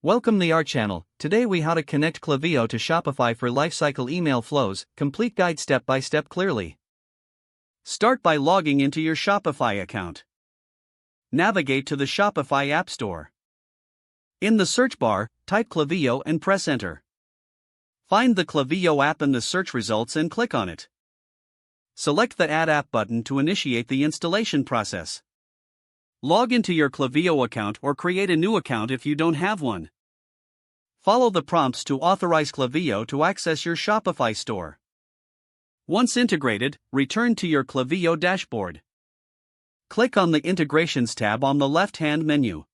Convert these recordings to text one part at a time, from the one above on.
Welcome to our channel. Today we how to connect Klaviyo to Shopify for lifecycle email flows, complete guide step by step clearly. Start by logging into your Shopify account. Navigate to the Shopify App Store. In the search bar, type Klaviyo and press enter. Find the Klaviyo app in the search results and click on it. Select the Add App button to initiate the installation process. Log into your Klaviyo account or create a new account if you don't have one. Follow the prompts to authorize Klaviyo to access your Shopify store. Once integrated, return to your Klaviyo dashboard. Click on the Integrations tab on the left-hand menu.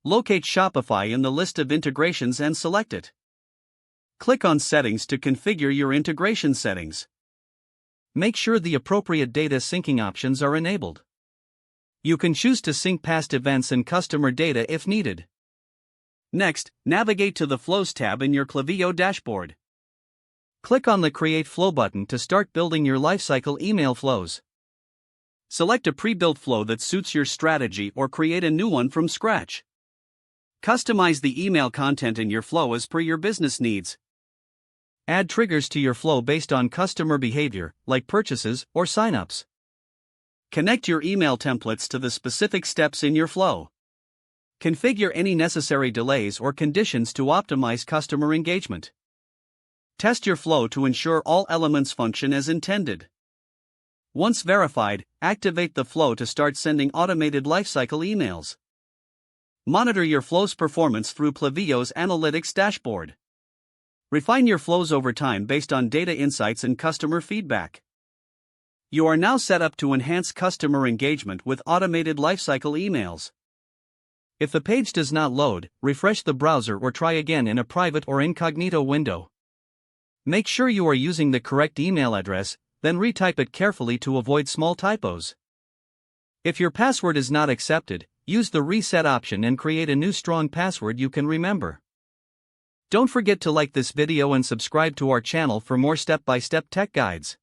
Locate Shopify in the list of integrations and select it. Click on Settings to configure your integration settings. Make sure the appropriate data syncing options are enabled. You can choose to sync past events and customer data if needed. Next, navigate to the Flows tab in your Klaviyo dashboard. Click on the Create Flow button to start building your lifecycle email flows. Select a pre-built flow that suits your strategy or create a new one from scratch. Customize the email content in your flow as per your business needs. Add triggers to your flow based on customer behavior, like purchases or signups. Connect your email templates to the specific steps in your flow. Configure any necessary delays or conditions to optimize customer engagement. Test your flow to ensure all elements function as intended. Once verified, activate the flow to start sending automated lifecycle emails. Monitor your flow's performance through Klaviyo's analytics dashboard. Refine your flows over time based on data insights and customer feedback. You are now set up to enhance customer engagement with automated lifecycle emails. If the page does not load, refresh the browser or try again in a private or incognito window. Make sure you are using the correct email address, then retype it carefully to avoid small typos. If your password is not accepted, use the reset option and create a new strong password you can remember. Don't forget to like this video and subscribe to our channel for more step-by-step tech guides.